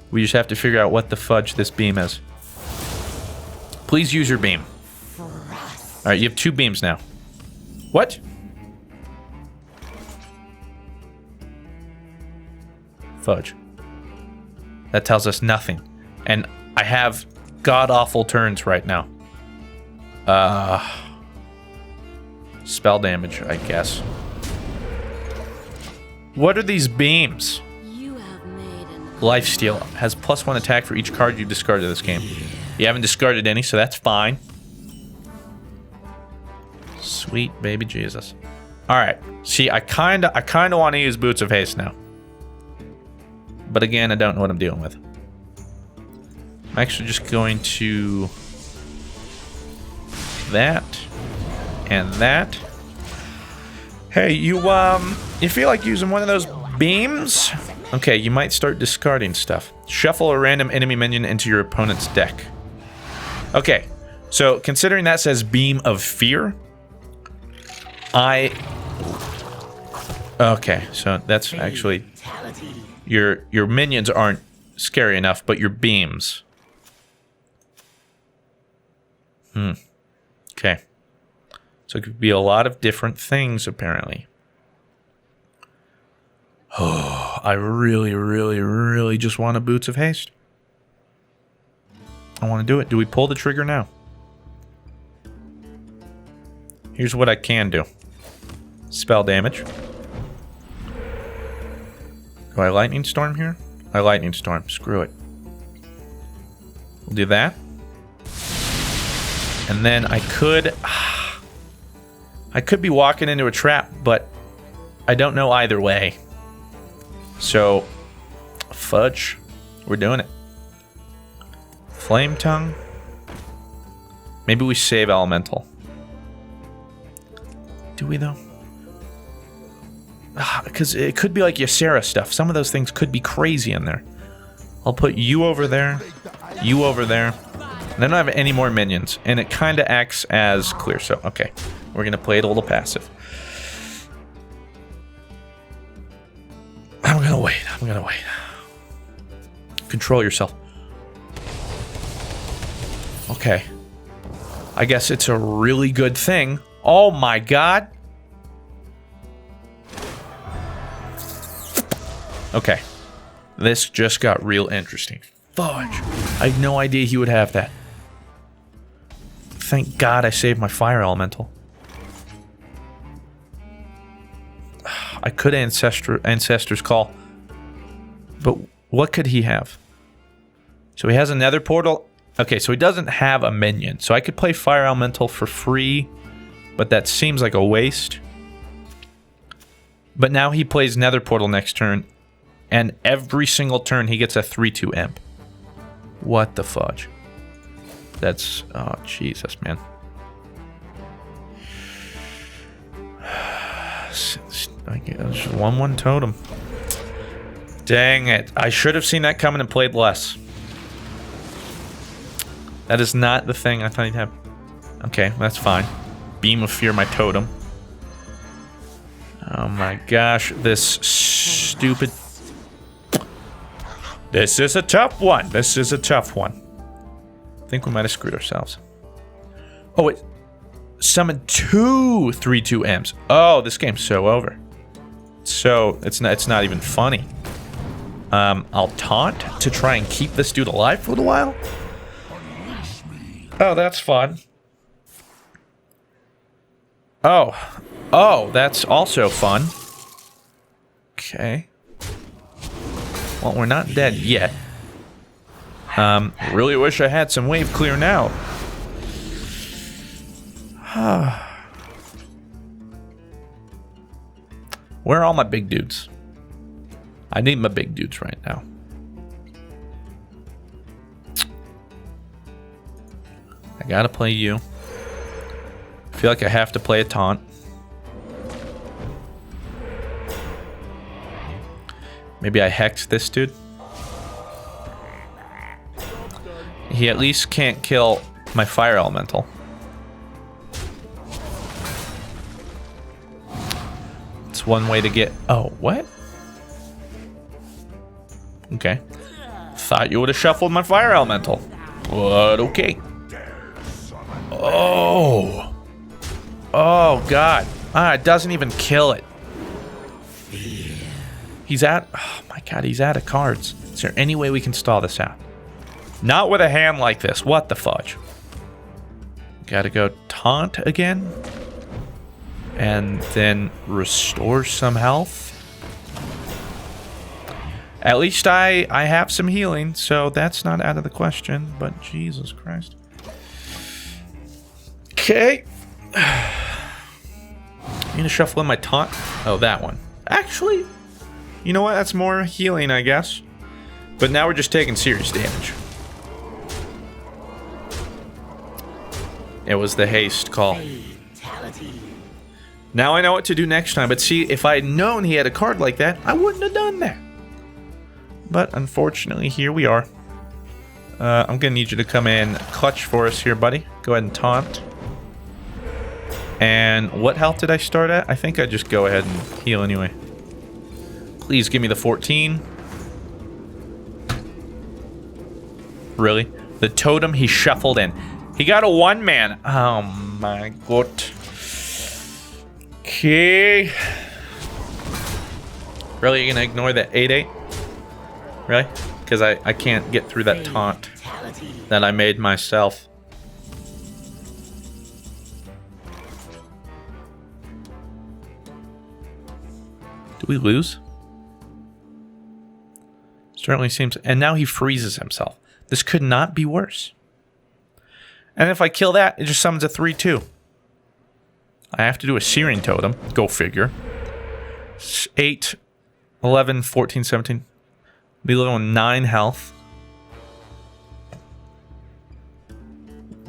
We just have to figure out what the fudge this beam is. Please use your beam. Alright, you have 2 beams now. What? Fudge. That tells us nothing. And I have god-awful turns right now. Spell damage, I guess. What are these beams? Lifesteal has +1 attack for each card you discarded this game. You haven't discarded any, so that's fine. Sweet baby Jesus. Alright. See, I kinda want to use Boots of Haste now. But again, I don't know what I'm dealing with. I'm actually just going to... that. And that. Hey, you feel like using one of those beams? Okay, you might start discarding stuff. Shuffle a random enemy minion into your opponent's deck. Okay, so considering that says Beam of Fear, okay, so that's actually... Your minions aren't scary enough, but your beams. Okay. So it could be a lot of different things, apparently. Oh, I really, really, really just want a Boots of Haste. I want to do it. Do we pull the trigger now? Here's what I can do. Spell damage. Do I Lightning Storm here? I Lightning Storm. Screw it. We'll do that. And then I could be walking into a trap, but I don't know either way. So, fudge. We're doing it. Flame Tongue. Maybe we save Elemental. Do we, though? Because it could be like Ysera stuff. Some of those things could be crazy in there. I'll put you over there. You over there. And I don't have any more minions. And it kind of acts as clear. So, okay. We're going to play it a little passive. I'm going to wait. I'm going to wait. Control yourself. Okay. I guess it's a really good thing. Oh my god. Okay. This just got real interesting. Fudge. I had no idea he would have that. Thank God I saved my fire elemental. I could Ancestor's Call. But what could he have? So he has a nether portal. Okay, so he doesn't have a minion. So I could play fire elemental for free. But that seems like a waste. But now he plays nether portal next turn. And every single turn he gets a 3/2 imp. What the fudge? That's... oh, Jesus, man. I guess 1/1 totem. Dang it. I should have seen that coming and played less. That is not the thing I thought he'd have. Okay, that's fine. Beam of Fear my totem. Oh my gosh, this stupid... This is a tough one. This is a tough one. I think we might have screwed ourselves. Oh, wait. Summon 2 3/2 M's. Oh, this game's so over. So it's not even funny. I'll taunt to try and keep this dude alive for a while. Oh, that's fun. Oh, that's also fun. Okay. Well, we're not dead yet. Really wish I had some wave clear now. Where are all my big dudes? I need my big dudes right now. I gotta play you. I feel like I have to play a taunt. Maybe I hex this dude. He at least can't kill my fire elemental. It's one way to get... Oh, what? Okay. Thought you would have shuffled my fire elemental. But okay. Oh. Oh, God. It doesn't even kill it. He's at... Oh, my God. He's out of cards. Is there any way we can stall this out? Not with a hand like this. What the fudge? Gotta go taunt again. And then restore some health. At least I have some healing, so that's not out of the question. But Jesus Christ. Okay. I'm gonna shuffle in my taunt. Oh, that one. Actually, you know what? That's more healing, I guess. But now we're just taking serious damage. It was the haste call. Now I know what to do next time. But see, if I had known he had a card like that, I wouldn't have done that. But unfortunately, here we are. I'm gonna need you to come in clutch for us here, buddy. Go ahead and taunt. And what health did I start at? I think I just go ahead and heal anyway. Please give me the 14. Really? The totem he shuffled in. He got a 1-man. Oh my god. Okay. Really, you gonna ignore that 8/8? Really? Because I can't get through that taunt that I made myself. Do we lose? Certainly seems... And now he freezes himself. This could not be worse. And if I kill that, it just summons a 3/2. I have to do a Syrian totem. Go figure. 8, 11, 14, 17. Be level 9 health.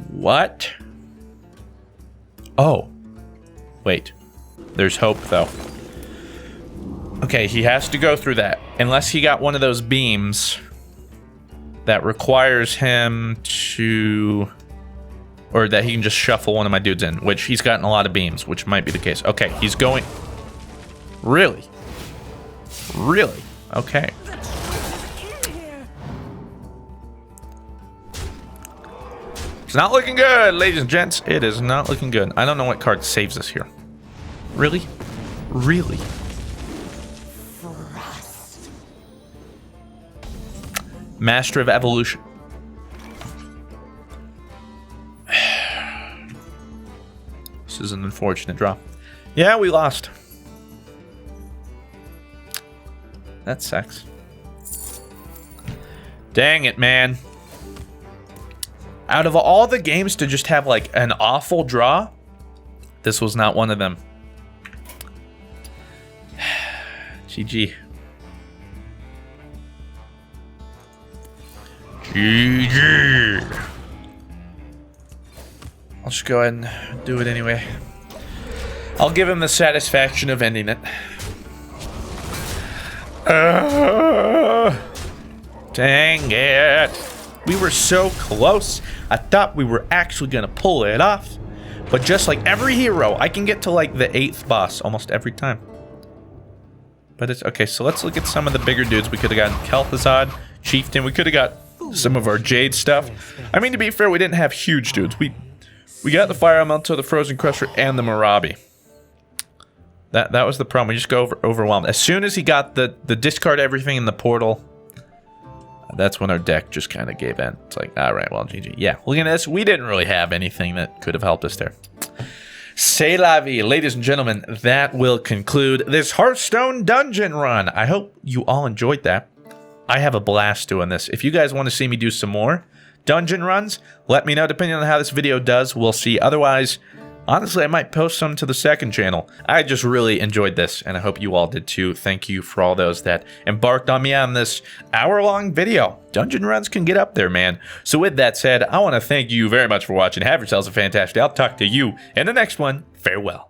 What? Oh. Wait. There's hope, though. Okay, he has to go through that. Unless he got one of those beams that requires him to... Or that he can just shuffle one of my dudes in, which he's gotten a lot of beams, which might be the case. Okay, he's going... Really? Really? Okay. It's not looking good, ladies and gents. It is not looking good. I don't know what card saves us here. Really? Really? Master of Evolution. This is an unfortunate draw. Yeah, we lost. That sucks. Dang it, man. Out of all the games to just have like an awful draw, this was not one of them. GG. GG. I'll just go ahead and do it anyway. I'll give him the satisfaction of ending it. Dang it. We were so close. I thought we were actually gonna pull it off. But just like every hero, I can get to like the 8th boss almost every time. But it's okay, so let's look at some of the bigger dudes. We could have gotten Kel'Thuzad, Chieftain. We could have got some of our Jade stuff. I mean, to be fair, we didn't have huge dudes. We got the Fire Elemental, the Frozen Crusher, and the Marabi. That was the problem. We just go overwhelmed. As soon as he got the discard everything in the portal, that's when our deck just kind of gave in. It's like, all right, well, GG. Yeah, look at this. We didn't really have anything that could have helped us there. C'est la vie. Ladies and gentlemen, that will conclude this Hearthstone dungeon run. I hope you all enjoyed that. I have a blast doing this. If you guys want to see me do some more dungeon runs, let me know. Depending on how this video does, we'll see. Otherwise, honestly, I might post some to the second channel. I just really enjoyed this, and I hope you all did too. Thank you for all those that embarked on me on this hour-long video. Dungeon runs can get up there, man. So with that said, I want to thank you very much for watching. Have yourselves a fantastic day. I'll talk to you in the next one. Farewell.